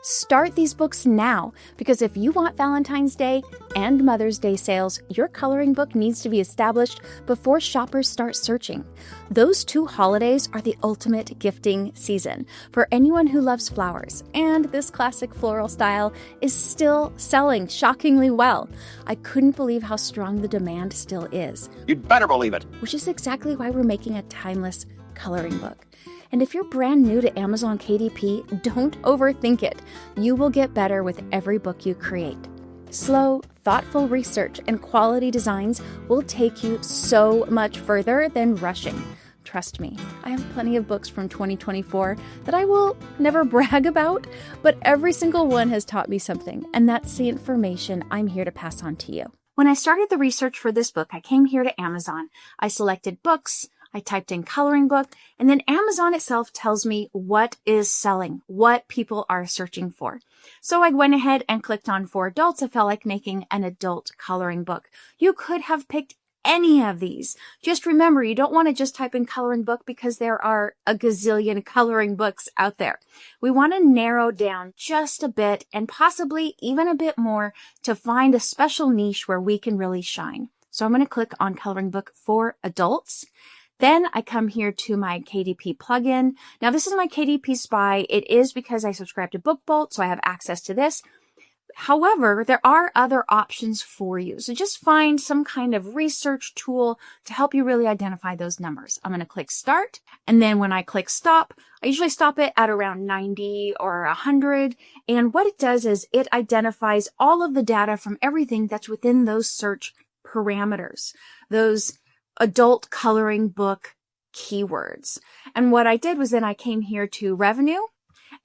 Start these books now, because if you want Valentine's Day and Mother's Day sales, your coloring book needs to be established before shoppers start searching. Those two holidays are the ultimate gifting season for anyone who loves flowers, and this classic floral style is still selling shockingly well. I couldn't believe how strong the demand still is. You'd better believe it. Which is exactly why we're making a timeless coloring book. And if you're brand new to Amazon KDP, don't overthink it. You will get better with every book you create. Slow, thoughtful research and quality designs will take you so much further than rushing. Trust me, I have plenty of books from 2024 that I will never brag about, but every single one has taught me something, and that's the information I'm here to pass on to you. When I started the research for this book, I came here to Amazon. I selected books, I typed in coloring book, and then Amazon itself tells me what is selling, what people are searching for. So I went ahead and clicked on for adults. I felt like making an adult coloring book. You could have picked any of these. Just remember, you don't want to just type in coloring book because there are a gazillion coloring books out there. We want to narrow down just a bit and possibly even a bit more to find a special niche where we can really shine. So I'm going to click on coloring book for adults. Then I come here to my KDP plugin. Now this is my KDP Spy. It is because I subscribe to BookBolt, so I have access to this. However, there are other options for you. So just find some kind of research tool to help you really identify those numbers. I'm going to click start. And then when I click stop, I usually stop it at around 90 or 100. And what it does is it identifies all of the data from everything that's within those search parameters, those adult coloring book keywords. And what I did was then I came here to revenue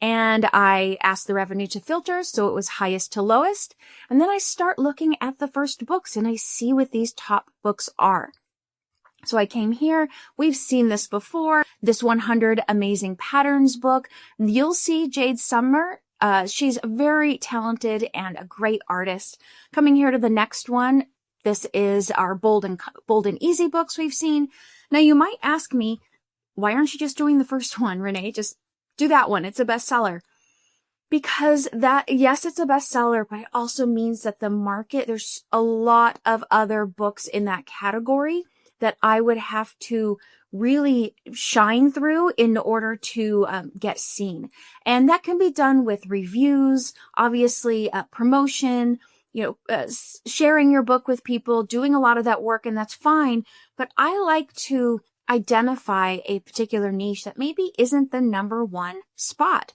and I asked the revenue to filter. So it was highest to lowest. And then I start looking at the first books and I see what these top books are. So I came here. We've seen this before. This 100 Amazing Patterns book. You'll see Jade Summer. She's very talented and a great artist. Coming here to the next one. This is our bold and easy books we've seen. Now you might ask me, why aren't you just doing the first one, Renee? Just do that one. It's a bestseller. Because yes, it's a bestseller, but it also means that the market, there's a lot of other books in that category that I would have to really shine through in order to get seen. And that can be done with reviews, obviously, promotion, sharing your book with people, doing a lot of that work, and that's fine. But I like to identify a particular niche that maybe isn't the number one spot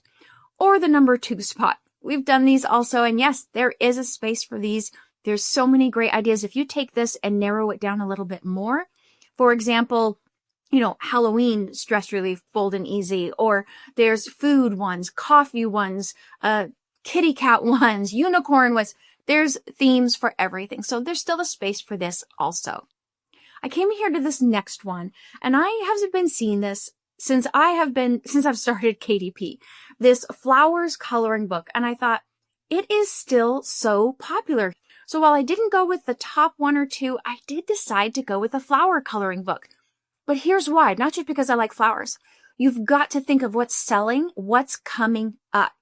or the number two spot. We've done these also. And yes, there is a space for these. There's so many great ideas. If you take this and narrow it down a little bit more, for example, Halloween stress relief, bold and easy, or there's food ones, coffee ones, kitty cat ones, unicorn ones. There's themes for everything. So there's still a space for this also. I came here to this next one, and I have been seeing this since I've started KDP, this flowers coloring book. And I thought it is still so popular. So while I didn't go with the top one or two, I did decide to go with a flower coloring book. But here's why, not just because I like flowers. You've got to think of what's selling, what's coming up.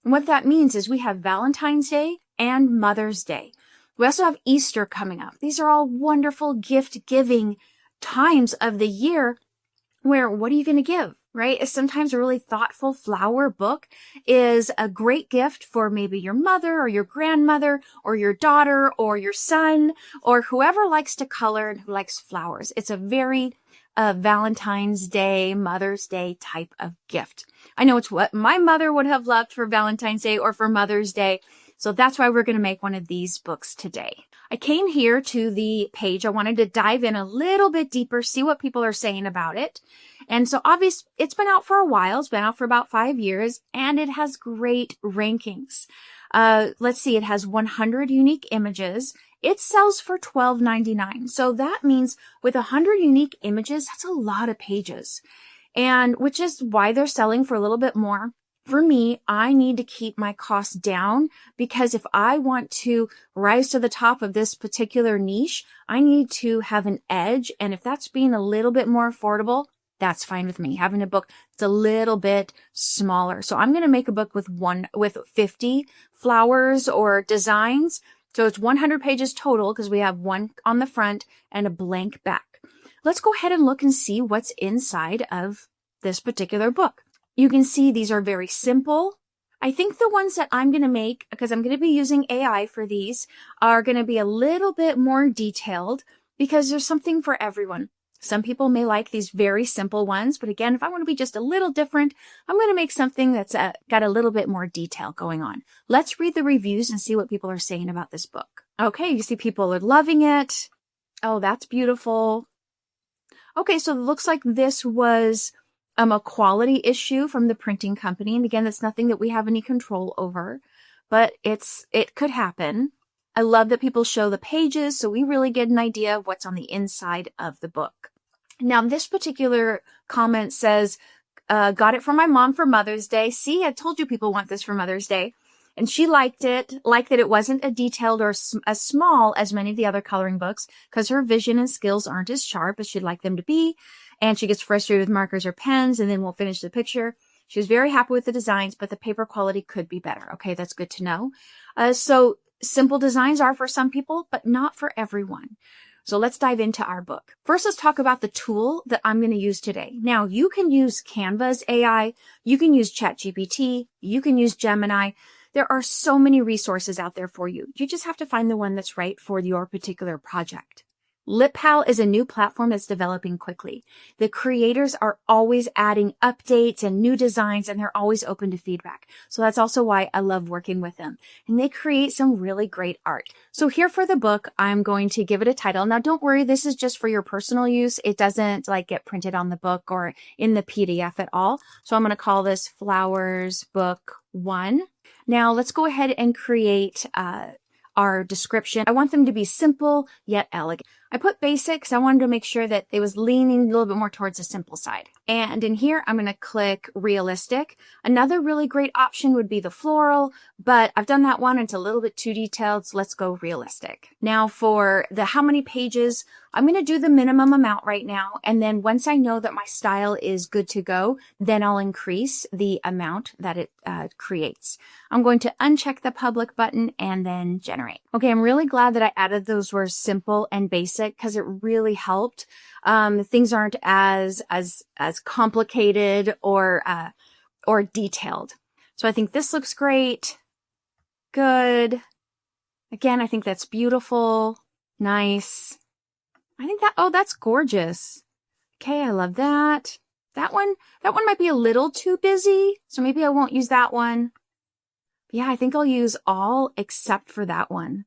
And what that means is we have Valentine's Day and Mother's Day. We also have Easter coming up. These are all wonderful gift-giving times of the year where what are you going to give, right? Sometimes a really thoughtful flower book is a great gift for maybe your mother or your grandmother or your daughter or your son or whoever likes to color and who likes flowers. It's a very Valentine's Day, Mother's Day type of gift. I know it's what my mother would have loved for Valentine's Day or for Mother's Day. So that's why we're going to make one of these books today. I came here to the page. I wanted to dive in a little bit deeper, see what people are saying about it. And so obviously it's been out for a while. It's been out for about 5 years and it has great rankings. Let's see. It has 100 unique images. It sells for $12.99. So that means with 100 unique images, that's a lot of pages. And which is why they're selling for a little bit more. For me, I need to keep my costs down because if I want to rise to the top of this particular niche, I need to have an edge. And if that's being a little bit more affordable, that's fine with me. Having a book that's a little bit smaller. So I'm going to make a book with 50 flowers or designs. So it's 100 pages total because we have one on the front and a blank back. Let's go ahead and look and see what's inside of this particular book. You can see these are very simple. I think the ones that I'm going to make, because I'm going to be using AI for these, are going to be a little bit more detailed because there's something for everyone. Some people may like these very simple ones, but again, if I want to be just a little different, I'm going to make something that's got a little bit more detail going on. Let's read the reviews and see what people are saying about this book. Okay, you see people are loving it. Oh, that's beautiful. Okay, so it looks like this was a quality issue from the printing company. And again, that's nothing that we have any control over, but it could happen. I love that people show the pages, so we really get an idea of what's on the inside of the book. Now, this particular comment says, got it from my mom for Mother's Day. See, I told you people want this for Mother's Day. And she liked that it wasn't as detailed or as small as many of the other coloring books because her vision and skills aren't as sharp as she'd like them to be. And she gets frustrated with markers or pens, and then we'll finish the picture. She was very happy with the designs, but the paper quality could be better. Okay, that's good to know. So simple designs are for some people, but not for everyone. So let's dive into our book. First, let's talk about the tool that I'm going to use today. Now, you can use Canva's AI, you can use ChatGPT, you can use Gemini. There are so many resources out there for you. You just have to find the one that's right for your particular project. LitPal is a new platform that's developing quickly. The creators are always adding updates and new designs, and they're always open to feedback. So that's also why I love working with them. And they create some really great art. So here for the book, I'm going to give it a title. Now, don't worry, this is just for your personal use. It doesn't get printed on the book or in the PDF at all. So I'm going to call this Flowers Book 1. Now, let's go ahead and create our description. I want them to be simple yet elegant. I put basics. I wanted to make sure that it was leaning a little bit more towards the simple side. And in here, I'm going to click realistic. Another really great option would be the floral, but I've done that one. It's a little bit too detailed. So let's go realistic. Now for the how many pages, I'm going to do the minimum amount right now. And then once I know that my style is good to go, then I'll increase the amount that it creates. I'm going to uncheck the public button and then generate. Okay, I'm really glad that I added those words simple and basic because it really helped. Things aren't as complicated or detailed. So I think this looks great. Good. Again, I think that's beautiful. Nice. I think that's gorgeous. Okay, I love that. That one might be a little too busy, so maybe I won't use that one. But yeah, I think I'll use all except for that one.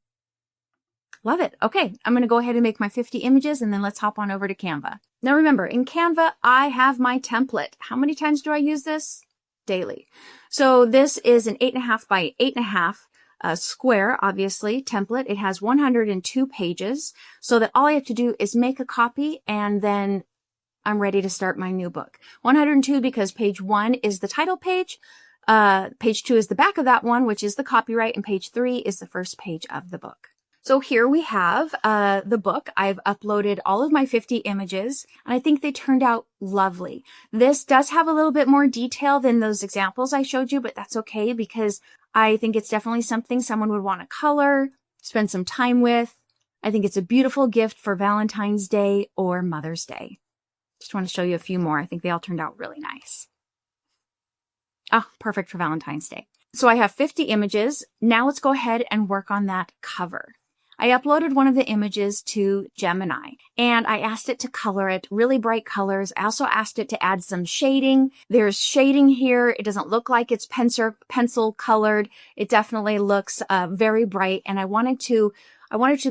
Love it. Okay, I'm going to go ahead and make my 50 images, and then let's hop on over to Canva. Now remember, in Canva, I have my template. How many times do I use this? Daily. So this is an 8.5 by 8.5 square, obviously, template. It has 102 pages, so that all I have to do is make a copy, and then I'm ready to start my new book. 102 because page 1 is the title page. Page 2 is the back of that one, which is the copyright, and page 3 is the first page of the book. So here we have the book. I've uploaded all of my 50 images, and I think they turned out lovely. This does have a little bit more detail than those examples I showed you, but that's okay because I think it's definitely something someone would want to color, spend some time with. I think it's a beautiful gift for Valentine's Day or Mother's Day. Just want to show you a few more. I think they all turned out really nice. Ah, perfect for Valentine's Day. So I have 50 images. Now let's go ahead and work on that cover. I uploaded one of the images to Gemini, and I asked it to color it really bright colors. I also asked it to add some shading. There's shading here. It doesn't look like it's pencil colored. It definitely looks very bright, and I wanted to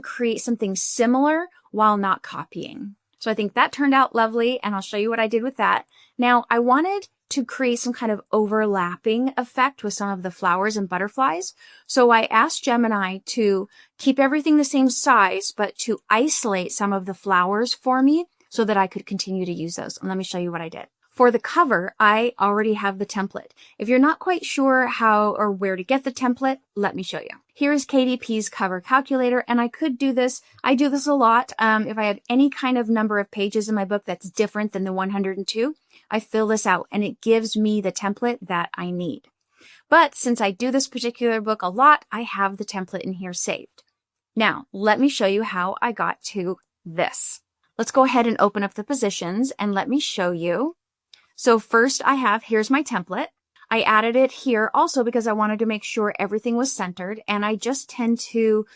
create something similar while not copying. So I think that turned out lovely, and I'll show you what I did with that. Now, I wanted to create some kind of overlapping effect with some of the flowers and butterflies. So I asked Gemini to keep everything the same size, but to isolate some of the flowers for me so that I could continue to use those. And let me show you what I did. For the cover, I already have the template. If you're not quite sure how or where to get the template, let me show you. Here's KDP's cover calculator, and I could do this. I do this a lot. If I have any kind of number of pages in my book that's different than the 102, I fill this out, and it gives me the template that I need. But since I do this particular book a lot, I have the template in here saved. Now, let me show you how I got to this. Let's go ahead and open up the positions, and let me show you. So first here's my template. I added it here also because I wanted to make sure everything was centered, and I just tend to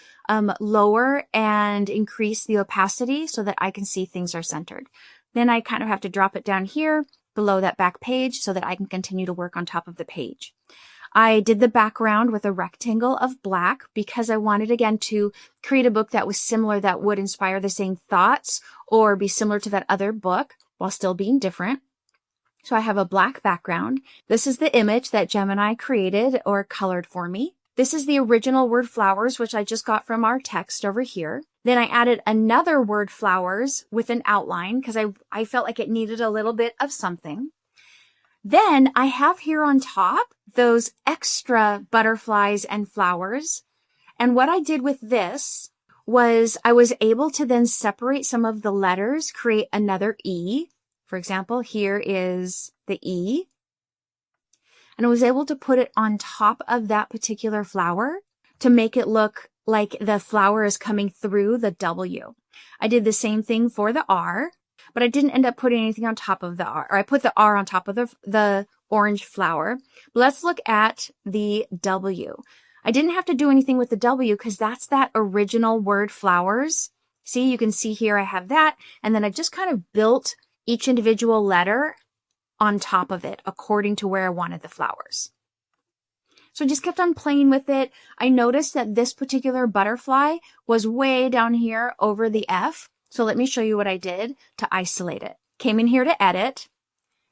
lower and increase the opacity so that I can see things are centered. Then I kind of have to drop it down here below that back page so that I can continue to work on top of the page. I did the background with a rectangle of black because I wanted, again, to create a book that was similar, that would inspire the same thoughts or be similar to that other book while still being different. So I have a black background. This is the image that Gemini created or colored for me. This is the original word flowers, which I just got from our text over here. Then I added another word flowers with an outline because I felt like it needed a little bit of something. Then I have here on top those extra butterflies and flowers. And what I did with this was I was able to then separate some of the letters, create another E. For example, here is the E. And I was able to put it on top of that particular flower to make it look like the flower is coming through the W. I did the same thing for the R, but I didn't end up putting anything on top of the R. Or I put the R on top of the orange flower. But let's look at the W. I didn't have to do anything with the W because that's that original word flowers. See, you can see here I have that. And then I just kind of built each individual letter on top of it according to where I wanted the flowers. So I just kept on playing with it. I noticed that this particular butterfly was way down here over the F. So let me show you what I did to isolate it. Came in here to edit.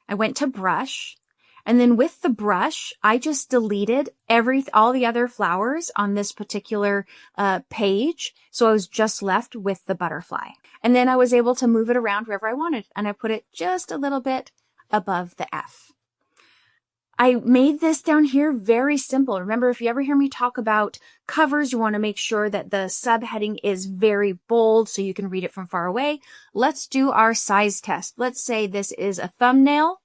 I went to brush. And then with the brush, I just deleted all the other flowers on this particular page. So I was just left with the butterfly. And then I was able to move it around wherever I wanted. And I put it just a little bit above the F. I made this down here very simple. Remember, if you ever hear me talk about covers, you want to make sure that the subheading is very bold so you can read it from far away. Let's do our size test. Let's say this is a thumbnail.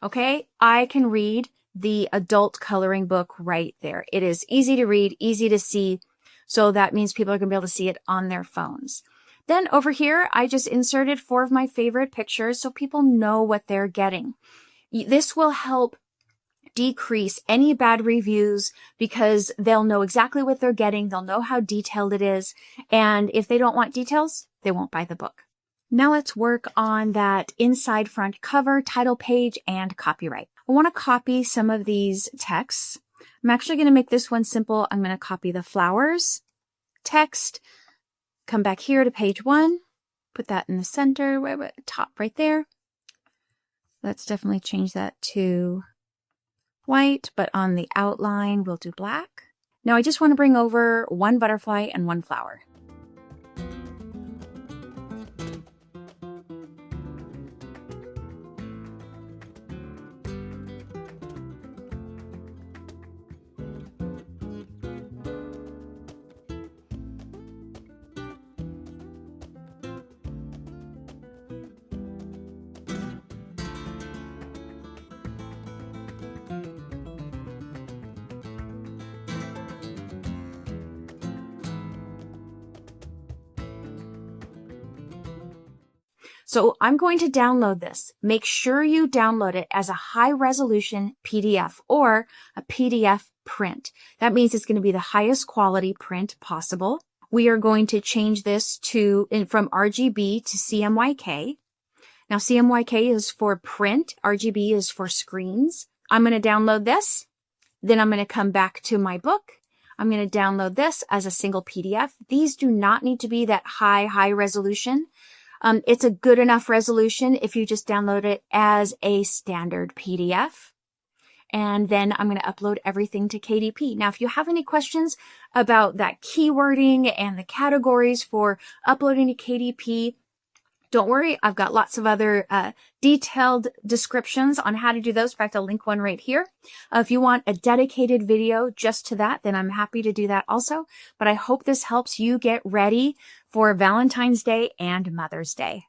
Okay, I can read the adult coloring book right there. It is easy to read, easy to see. So that means people are going to be able to see it on their phones. Then over here, I just inserted 4 of my favorite pictures so people know what they're getting. This will help decrease any bad reviews because they'll know exactly what they're getting. They'll know how detailed it is. And if they don't want details, they won't buy the book. Now let's work on that inside front cover, title page, and copyright. I want to copy some of these texts. I'm actually going to make this one simple. I'm going to copy the flowers text, come back here to page 1, put that in the center, top right there. Let's definitely change that to white, but on the outline, we'll do black. Now I just want to bring over 1 butterfly and 1 flower. So I'm going to download this. Make sure you download it as a high resolution PDF or a PDF print. That means it's going to be the highest quality print possible. We are going to change this from RGB to CMYK. Now CMYK is for print, RGB is for screens. I'm going to download this. Then I'm going to come back to my book. I'm going to download this as a single PDF. These do not need to be that high resolution. It's a good enough resolution if you just download it as a standard PDF. And then I'm going to upload everything to KDP. Now, if you have any questions about that keywording and the categories for uploading to KDP, Don't worry, I've got lots of other detailed descriptions on how to do those. In fact, I'll link one right here. If you want a dedicated video just to that, then I'm happy to do that also. But I hope this helps you get ready for Valentine's Day and Mother's Day.